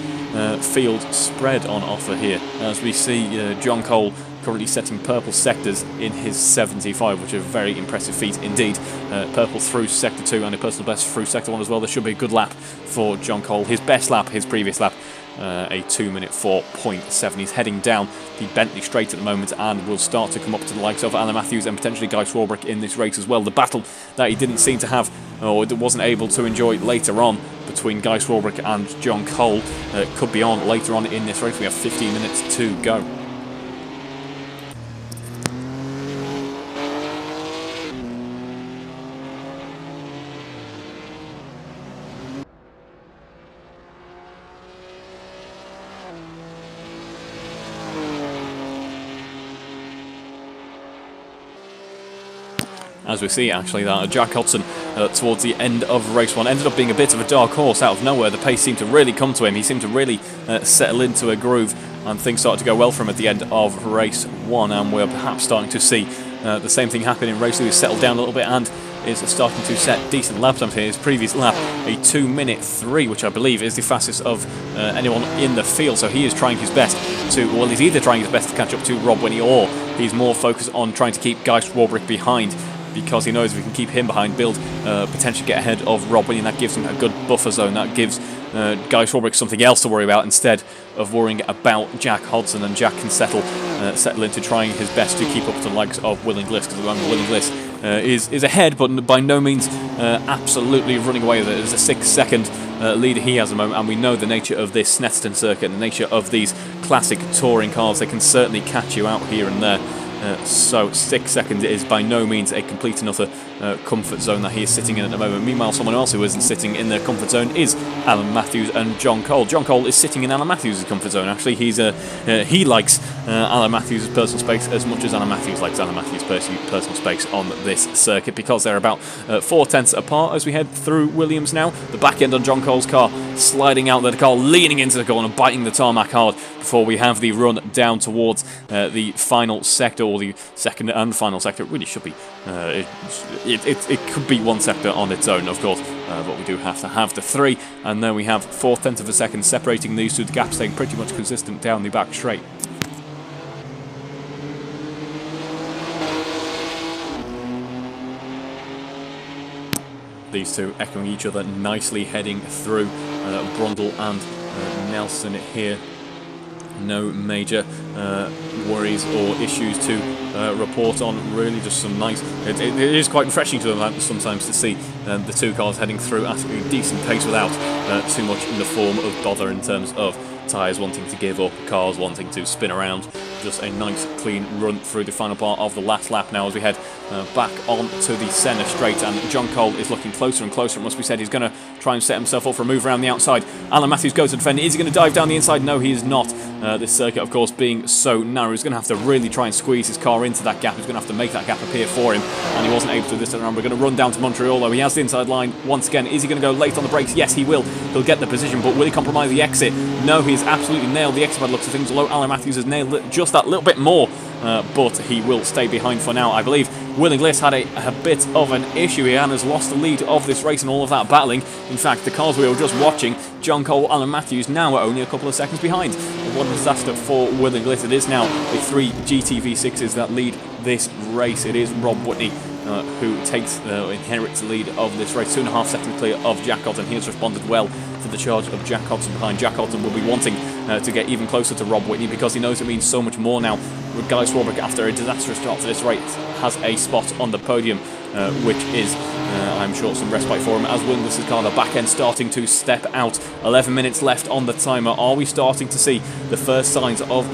field spread on offer here, as we see John Cole currently setting purple sectors in his 75, which is a very impressive feat indeed. Purple through sector 2 and a personal best through sector 1 as well. There should be a good lap for John Cole. His best lap, his previous lap, a 2-minute 4.7. He's heading down the Bentley Straight at the moment and will start to come up to the likes of Alan Matthews and potentially Guy Swarbrick in this race as well. The battle that he didn't seem to have, or wasn't able to enjoy later on, between Guy Swarbrick and John Cole could be on later on in this race. We have 15 minutes to go. As we see, actually, that Jack Hudson towards the end of race 1 ended up being a bit of a dark horse out of nowhere. The pace seemed to really come to him. He seemed to really settle into a groove, and things started to go well for him at the end of race 1. And we're perhaps starting to see the same thing happen in race 2. He's settled down a little bit and is starting to set decent lap times here. His previous lap, a 2-minute 3, which I believe is the fastest of anyone in the field. So he is trying his best to, well, he's either trying his best to catch up to Rob Whitney, or he's more focused on trying to keep Guy Swarbrick behind, because he knows if we can keep him behind, build, potentially get ahead of Rob Whitney, and that gives him a good buffer zone. That gives Guy Swarbrick something else to worry about instead of worrying about Jack Hodson, and Jack can settle into trying his best to keep up to the likes of Will Inglis, because Will Inglis is ahead, but by no means absolutely running away with it. There's a 6-second leader he has at the moment, and we know the nature of this Snetterton circuit and the nature of these classic touring cars. They can certainly catch you out here and there. So 6 seconds is by no means a complete enough comfort zone that he is sitting in at the moment. Meanwhile, someone else who isn't sitting in the comfort zone is Alan Matthews and John Cole. John Cole is sitting in Alan Matthews' comfort zone. Actually, he likes Alan Matthews' personal space as much as Alan Matthews likes Alan Matthews' personal space on this circuit, because they're about 4/10 apart as we head through Williams now. The back end on John Cole's car sliding out there, the car leaning into the corner, biting the tarmac hard before we have the run down towards the final sector, or the second and final sector. It really should be. It could be one sector on its own, of course, but we do have to have the 3, and then we have 4/10 of a second separating these two. The gap staying pretty much consistent down the back straight. These two echoing each other nicely, heading through Brundle and Nelson here. No major worries or issues to report on. Really just some nice... It is quite refreshing to them sometimes to see the two cars heading through at a decent pace without too much in the form of bother in terms of tyres wanting to give up, cars wanting to spin around. Just a nice clean run through the final part of the last lap now as we head back on to the centre straight, and John Cole is looking closer and closer. It must be said he's going to try and set himself up for a move around the outside. Alan Matthews goes to defend. Is he going to dive down the inside? No, he is not. This circuit, of course, being so narrow, he's going to have to really try and squeeze his car into that gap. He's going to have to make that gap appear for him, and he wasn't able to this time around. We're going to run down to Montreal, though. He has the inside line once again. Is he going to go late on the brakes? Yes, he will. He'll get the position, but will he compromise the exit? No, he's absolutely nailed the exit by the looks of things, although Alan Matthews has nailed it just that little bit more, but he will stay behind for now. I believe Will Inglis had a bit of an issue here and has lost the lead of this race and all of that battling. In fact, the cars we were just watching, John Cole, Alan Matthews, now are only a couple of seconds behind. What a disaster for Will Inglis. It is now the 3 GTV6s that lead this race. It is Rob Whitney who inherits the lead of this race, 2.5 seconds clear of Jack Hodson. He has responded well to the charge of Jack Hodson behind. Jack Hodson will be wanting to get even closer to Rob Whitney because he knows it means so much more now. Guy Swarbrick, after a disastrous start to this race, has a spot on the podium, which is, I'm sure, some respite for him. As Winglis's car, the back end starting to step out. 11 minutes left on the timer. Are we starting to see the first signs of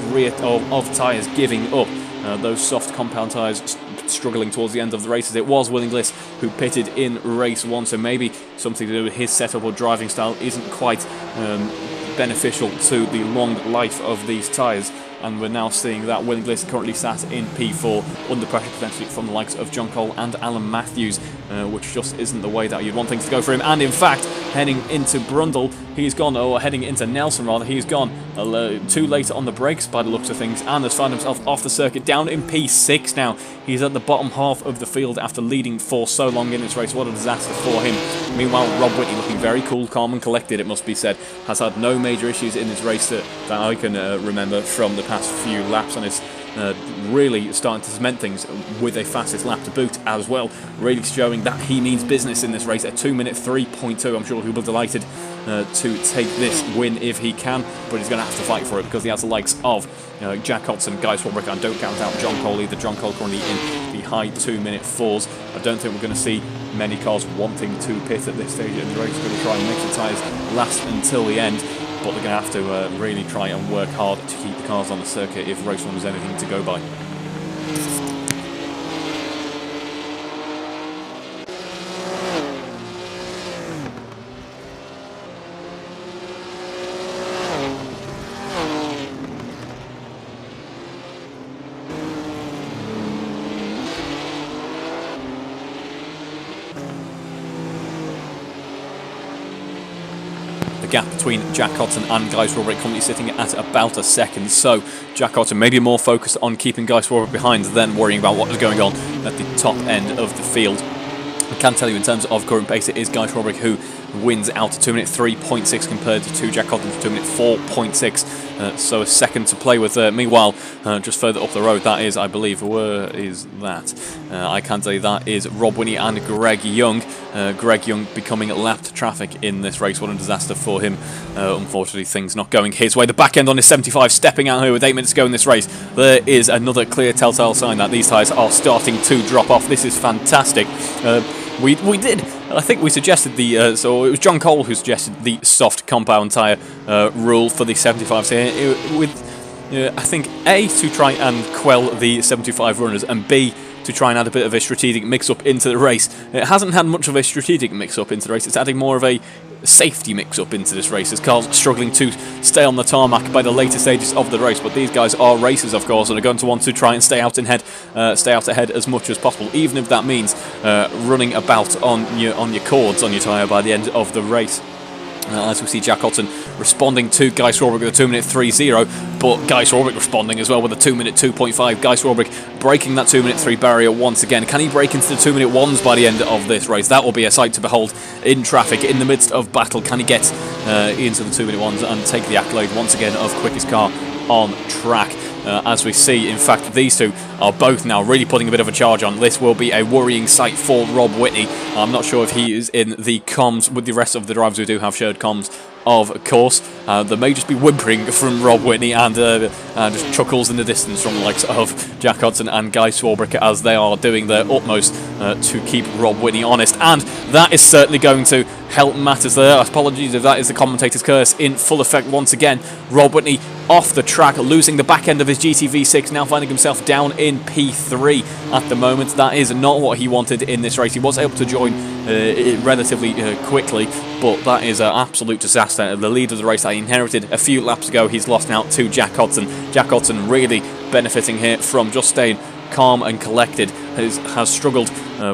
tyres giving up? those soft compound tyres struggling towards the end of the races. It was Will Inglis who pitted in race 1, so maybe something to do with his setup or driving style isn't quite beneficial to the long life of these tyres. And we're now seeing that Will Inglis currently sat in P4 under pressure potentially from the likes of John Cole and Alan Matthews, which just isn't the way that you'd want things to go for him. And in fact, heading into Brundle, he's gone, or heading into Nelson rather, he's gone too late on the brakes by the looks of things, and has found himself off the circuit, down in P6 now. He's at the bottom half of the field after leading for so long in this race. What a disaster for him. Meanwhile, Rob Whitney, looking very cool, calm and collected, it must be said, has had no major issues in this race that I can remember from the past few laps, and is really starting to cement things with a fastest lap to boot as well, really showing that he means business in this race. A 2-minute 3.2, I'm sure he'll be delighted to take this win if he can, but he's going to have to fight for it because he has the likes of Jack Hodson, Guy Swarbrick, and don't count out John Cole either. John Cole currently in the high 2-minute 4s. I don't think we're going to see many cars wanting to pit at this stage in the race. We're going to try and make the tyres last until the end, but they're going to have to really try and work hard to keep the cars on the circuit if race 1 is anything to go by. Gap between Jack Hodson and Guy Swarbrick currently sitting at about a second, so Jack Hodson maybe more focused on keeping Guy Swarbrick behind than worrying about what is going on at the top end of the field. I can tell you in terms of current pace, it is Guy Swarbrick who wins out to 2-minute 3.6 compared to Jack Hodson's 2-minute 4.6, so a second to play with. Meanwhile, just further up the road, that is, I believe, where is that? I can tell you that is Rob Whitney and Greg Young. Greg Young becoming lapped traffic in this race. What a disaster for him. Unfortunately, things not going his way. The back end on his 75 stepping out here with 8 minutes to go in this race. There is another clear telltale sign that these tyres are starting to drop off. This is fantastic. We did. I think we suggested the, so it was John Cole who suggested the soft compound tyre rule for the 75s here, with, I think, A, to try and quell the 75 runners, and B, to try and add a bit of a strategic mix-up into the race. It hasn't had much of a strategic mix-up into the race, it's adding more of a safety mix-up into this race, as cars struggling to stay on the tarmac by the later stages of the race. But these guys are racers, of course, and are going to want to try and stay out ahead as much as possible, even if that means running about on your cords on your tyre by the end of the race. As we see Jack Hodson responding to Guy Swarbrick with a 2-minute 3.0, but Guy Swarbrick responding as well with a 2-minute 2.5. Guy Swarbrick breaking that 2-minute 3 barrier once again. Can he break into the 2-minute 1s by the end of this race? That will be a sight to behold in traffic, in the midst of battle. Can he get into the 2-minute 1s and take the accolade once again of quickest car on track? As we see, in fact, these two are both now really putting a bit of a charge on. This will be a worrying sight for Rob Whitney. I'm not sure if he is in the comms with the rest of the drivers who do have shared comms, of course. There may just be whimpering from Rob Whitney and just chuckles in the distance from the likes of Jack Hodson and Guy Swarbrick as they are doing their utmost to keep Rob Whitney honest. And that is certainly going to help matters there. Apologies if that is the commentator's curse in full effect once again. Rob Whitney off the track, losing the back end of his GTV6, now finding himself down in P3 at the moment. That is not what he wanted in this race. He was able to join it relatively quickly, but that is an absolute disaster. The lead of the race that he inherited a few laps ago, he's lost now to Jack Hodson. Jack Hodson really benefiting here from just staying calm and collected, has struggled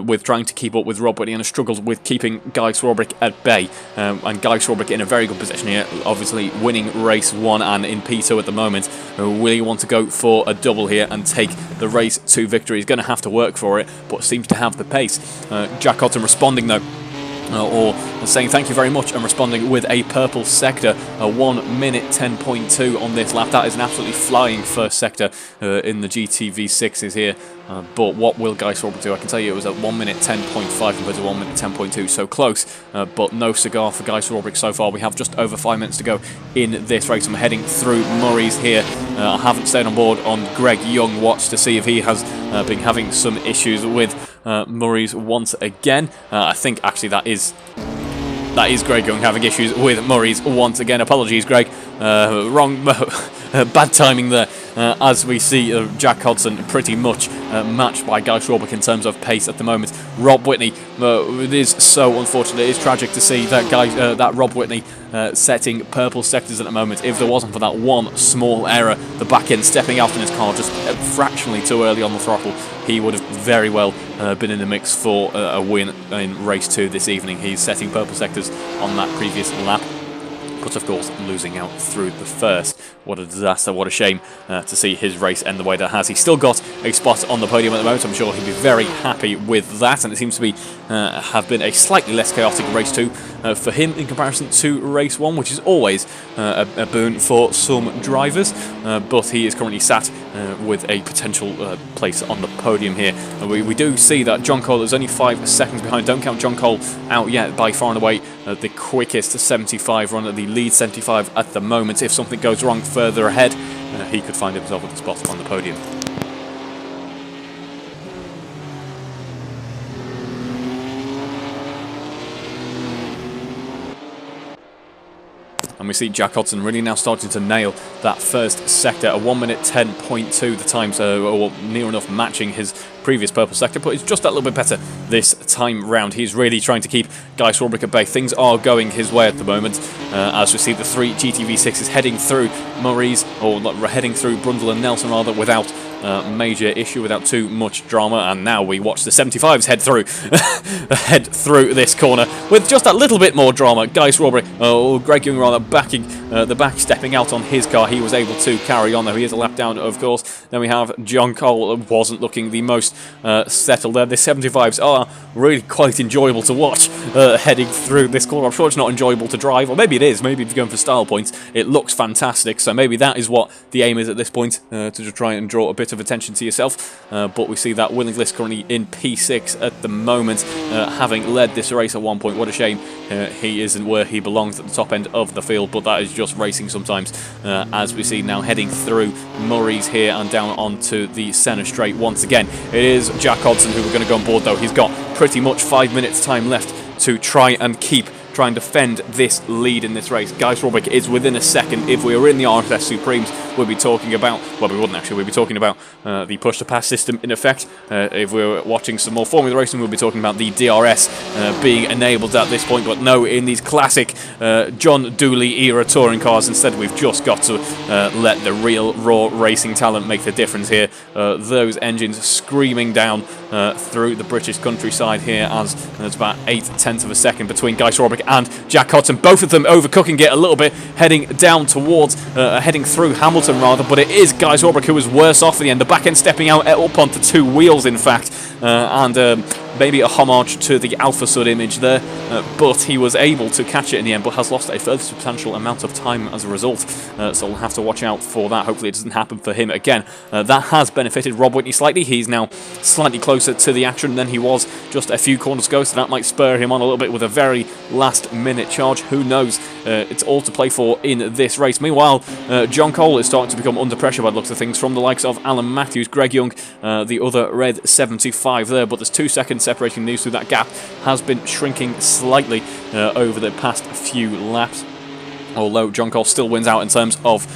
with trying to keep up with Rob Whitney and has struggled with keeping Guy Swarbrick at bay. And Guy Swarbrick in a very good position here, obviously winning race 1 and in P2 at the moment. Will he want to go for a double here and take the race to victory? He's going to have to work for it, but seems to have the pace. Jack Hodson responding though, or saying thank you very much and responding with a purple sector, a 1-minute 10.2 on this lap. That is an absolutely flying first sector in the GTV6s here. But what will Guy Swarbrick do? I can tell you it was a 1-minute 10.5 compared to 1-minute 10.2, so close, but no cigar for Guy Swarbrick so far. We have just over 5 minutes to go in this race. I'm heading through Murray's here. I haven't stayed on board on Greg Young watch to see if he has been having some issues with Murray's once again. I think actually that is Greg Young having issues with Murray's once again. Apologies, Greg. Wrong, bad timing there. as we see Jack Hodson pretty much matched by Guy Swarbrick in terms of pace at the moment. Rob Whitney, it is so unfortunate, it is tragic to see that Rob Whitney setting purple sectors at the moment. If there wasn't for that one small error, the back end stepping out in his car just fractionally too early on the throttle, he would have very well been in the mix for a win in race 2 this evening. He's setting purple sectors on that previous lap, but of course losing out through the first. What a disaster, what a shame to see his race end the way that it has. He's still got a spot on the podium at the moment. I'm sure he'll be very happy with that, and it seems to be have been a slightly less chaotic race 2 for him in comparison to race 1, which is always a boon for some drivers, but he is currently sat with a potential place on the podium here. We do see that John Cole is only 5 seconds behind. Don't count John Cole out yet. By far and away the quickest 75 runner, the lead 75 at the moment. If something goes wrong further ahead, he could find himself at the spot on the podium. And we see Jack Hodson really now starting to nail that first sector. A 1 minute 10.2, the times or near enough matching his previous purple sector, but it's just that little bit better this time round. He's really trying to keep Guy Swarbrick at bay. Things are going his way at the moment, as we see the 3 GTV6s heading through Murray's, or heading through Brundle and Nelson rather, without major issue, without too much drama. And now we watch the 75s head through head through this corner with just a little bit more drama. Guy Swarbrick, Greg Young rather, backing the back, stepping out on his car. He was able to carry on, though he is a lap down, of course. Then we have John Cole, wasn't looking the most settled there. The 75s are really quite enjoyable to watch heading through this corner. I'm sure it's not enjoyable to drive, or maybe it is. Maybe if you're going for style points, it looks fantastic. So maybe that is what the aim is at this point, to just try and draw a bit of attention to yourself. But we see that Willingless currently in P6 at the moment, having led this race at one point. What a shame he isn't where he belongs at the top end of the field, but that is just racing sometimes. As we see now heading through Murray's here and down onto the centre straight once again. It is Jack Hodson who we're going to go on board, though. He's got pretty much 5 minutes time left to try and defend this lead in this race. Guy Swarbrick is within a second. If we were in the RSS Supremes, we'd be talking about, well, we wouldn't actually, we'd be talking about the push-to-pass system in effect. If we were watching some more Formula racing, we'd be talking about the DRS being enabled at this point. But no, in these classic John Dooley era touring cars, instead we've just got to let the real raw racing talent make the difference here. Those engines screaming down through the British countryside here, as there's about 0.8 of a second between Guy Swarbrick and Jack Hodson. Both of them overcooking it a little bit, heading down towards, heading through Hamilton rather, but it is Guy Swarbrick who was worse off at the end. The back end stepping out up onto 2 wheels, in fact, and maybe a homage to the Alpha Sud image there, but he was able to catch it in the end, but has lost a further substantial amount of time as a result, so we'll have to watch out for that. Hopefully it doesn't happen for him again. That has benefited Rob Whitney slightly. He's now slightly closer to the action than he was just a few corners ago, so that might spur him on a little bit with a very last minute charge. Who knows? It's all to play for in this race. Meanwhile, John Cole is starting to become under pressure by the looks of things from the likes of Alan Matthews, Greg Young, the other red 75 there, but there's 2 seconds separating these, so that gap has been shrinking slightly over the past few laps. Although John Cole still wins out in terms of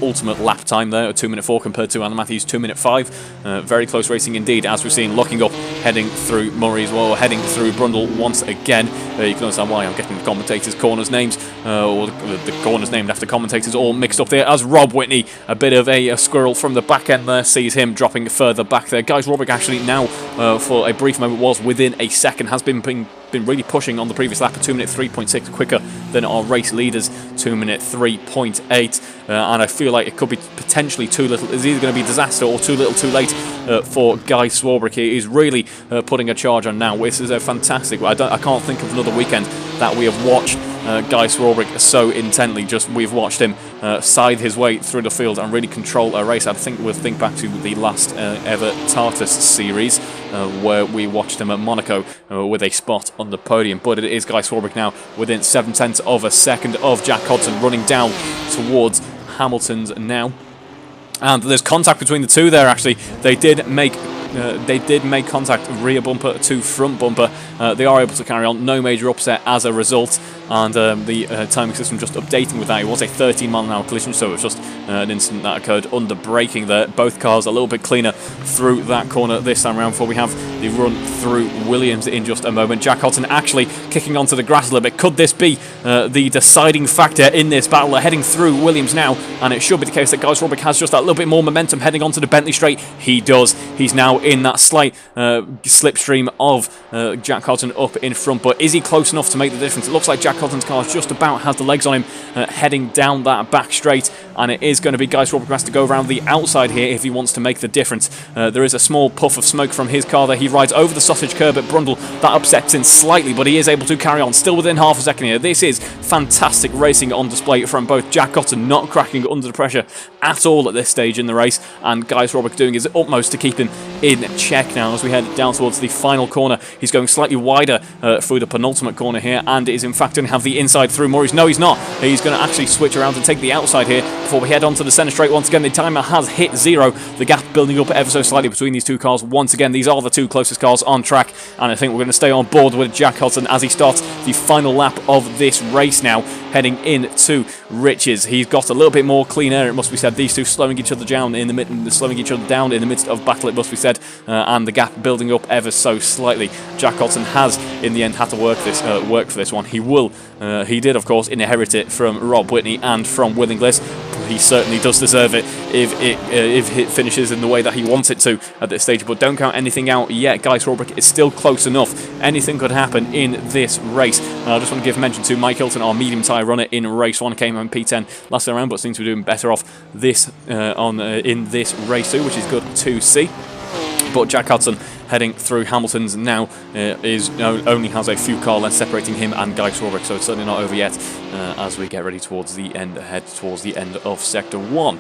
ultimate lap time there, a 2:04 compared to Alan Matthews' 2:05. Very close racing indeed, as we've seen, locking up, heading through Murray as well, heading through Brundle once again. You can understand why I'm getting the commentators' corners names, or the corners named after commentators, all mixed up there, as Rob Whitney, a bit of a squirrel from the back end there, sees him dropping further back there. Guy Swarbrick actually now, for a brief moment, was within a second, has been really pushing on the previous lap, a 2-minute 3.6 quicker than our race leaders, 2-minute 3.8, and I feel like it could be potentially too little. It's either going to be disaster or too little too late for Guy Swarbrick. He is really putting a charge on now. This is a fantastic, I can't think of another weekend that we have watched Guy Swarbrick so intently. We've watched him scythe his way through the field and really control a race. I think we'll think back to the last ever Tartus series, where we watched him at Monaco with a spot on the podium. But it is Guy Swarbrick now within 0.7 of a second of Jack Hodson, running down towards Hamilton's now. And there's contact between the two there, actually. They did make contact, rear bumper to front bumper. They are able to carry on, no major upset as a result. and the timing system just updating with that. It was a 13-mile-an-hour collision, so it was just an incident that occurred under braking there. Both cars a little bit cleaner through that corner this time around before we have the run through Williams in just a moment. Jack Hodson actually kicking onto the grass a little bit. Could this be the deciding factor in this battle? Heading through Williams now, and it should be the case that Guy Swarbrick has just that little bit more momentum heading onto the Bentley straight. He does. He's now in that slight slipstream of Jack Hodson up in front, but is he close enough to make the difference? It looks like Jack Hodson's car just about has the legs on him heading down that back straight, and it is going to be Guy Swarbrick who has to go around the outside here if he wants to make the difference. There is a small puff of smoke from his car there. He rides over the sausage curb at Brundle. That upsets him slightly, but he is able to carry on, still within half a second here. This is fantastic racing on display from both Jack Hodson, not cracking under the pressure at all at this stage in the race, and Guy Swarbrick doing his utmost to keep him in check now as we head down towards the final corner. He's going slightly wider through the penultimate corner here, and is in fact going to have the inside through Morris. No, he's not. He's going to actually switch around and take the outside here before we head onto the centre straight. Once again, the timer has hit 0. The gap building up ever so slightly between these two cars. Once again, these are the two closest cars on track, and I think we're going to stay on board with Jack Hodson as he starts the final lap of this race now, heading into Riches. He's got a little bit more clean air, it must be said. These two slowing each other down in the midst of battle, it must be said, and the gap building up ever so slightly. Jack Hodson has in the end had to work for this one. He did of course inherit it from Rob Whitney and from Will Inglis. He certainly does deserve it if it finishes in the way that he wants it to at this stage, but don't count anything out yet. Guy Swarbrick is still close enough. Anything could happen in this race. I just want to give mention to Mike Hilton, our medium tyre runner in race 1, came home P10 last time around, but seems to be doing better off this in this race too, which is good to see. But Jack Hodson heading through Hamilton's now only has a few car lengths separating him and Guy Swarbrick, so it's certainly not over yet as we get ready towards the end, towards the end of Sector 1.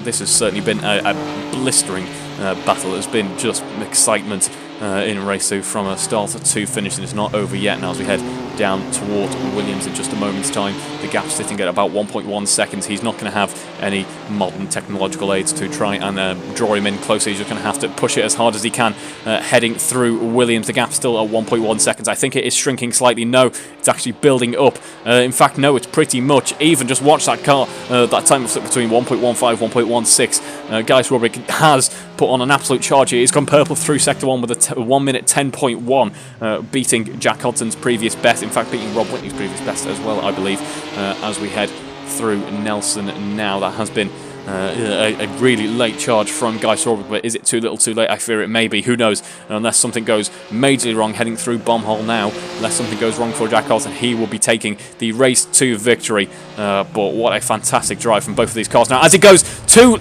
This has certainly been a blistering battle. There's been just excitement in race 2 from a start to finish, and it's not over yet now as we head down toward Williams in just a moment's time. The gap sitting at about 1.1 seconds. He's not going to have any modern technological aids to try and draw him in closer. He's just going to have to push it as hard as he can heading through Williams. The gap's still at 1.1 seconds. I think it is shrinking slightly. No, it's actually building up. In fact, no, it's pretty much even. Just watch that car. That time of slip between 1.15, 1.16. Guy Swarbrick has put on an absolute charge here. He's gone purple through Sector 1 with a 1 minute 10.1, beating Jack Hodson's previous best. In fact, beating Rob Whitney's previous best as well, I believe, as we head through Nelson now. That has been a really late charge from Guy Swarbrick, but is it too little too late? I fear it may be. Who knows? Unless something goes majorly wrong heading through Bombhole now, unless something goes wrong for Jack Hodson, he will be taking the race to victory. But what a fantastic drive from both of these cars now as it goes too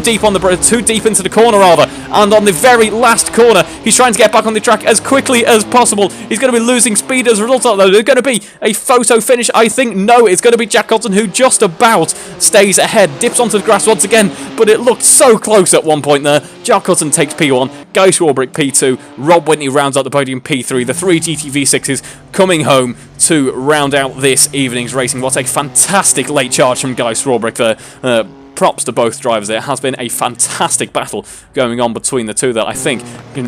deep into the corner rather, and on the very last corner he's trying to get back on the track as quickly as possible. He's going to be losing speed as a result of that. There's going to be a photo finish, I think. No, it's going to be Jack Hodson who just about stays ahead, dips onto the grass once again, but it looked so close at one point there. Jack Hodson takes P1, Guy Swarbrick P2, Rob Whitney rounds out the podium P3. The 3 GTV6s coming home to round out this evening's racing. What a fantastic late charge from Guy Swarbrick there. Props to both drivers. There has been a fantastic battle going on between the two there. I think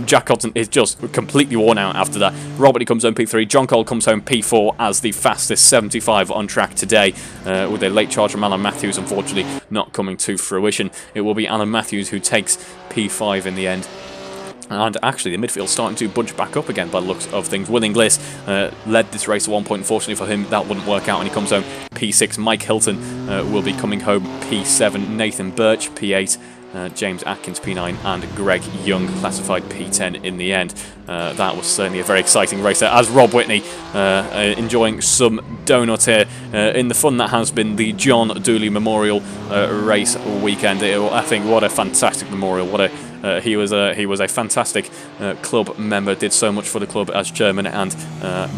Jack Hodson is just completely worn out after that. Robert comes home P3, John Cole comes home P4 as the fastest 75 on track today, with a late charge from Alan Matthews unfortunately not coming to fruition. It will be Alan Matthews who takes P5 in the end. And actually, the midfield's starting to bunch back up again by the looks of things. Will Inglis led this race at one point. Unfortunately for him, that wouldn't work out, and he comes home P6. Mike Hilton will be coming home P7. Nathan Birch P8. James Atkins P9 and Greg Young classified P10 in the end. That was certainly a very exciting race there, as Rob Whitney enjoying some donuts here in the fun that has been the John Dooley Memorial race weekend. I think what a fantastic memorial. What a he was a fantastic club member, did so much for the club as chairman and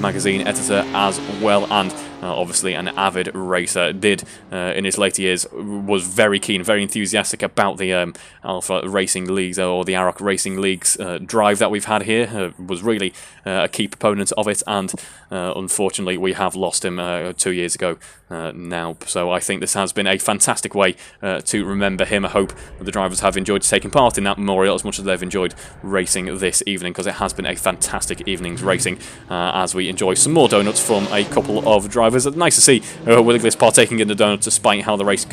magazine editor as well, and obviously an avid racer. Did in his later years, was very keen, very enthusiastic about the Alpha Racing Leagues or the AROC Racing Leagues drive that we've had here. Was really a key proponent of it, and unfortunately we have lost him 2 years ago now. So I think this has been a fantastic way to remember him. I hope the drivers have enjoyed taking part in that memorial Memorial as much as they've enjoyed racing this evening, because it has been a fantastic evening's racing as we enjoy some more donuts from a couple of drivers. It's nice to see Williglis partaking in the donut despite how the race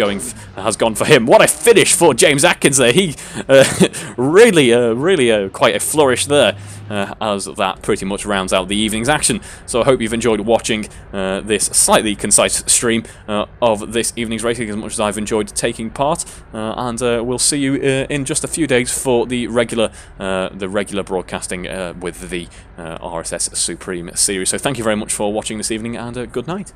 has gone for him. What a finish for James Atkins there. He really quite a flourish there as that pretty much rounds out the evening's action. So I hope you've enjoyed watching this slightly concise stream of this evening's racing as much as I've enjoyed taking part, and we'll see you in just a few days for the regular broadcasting with the RSS Supreme series. So thank you very much for watching this evening, and good night.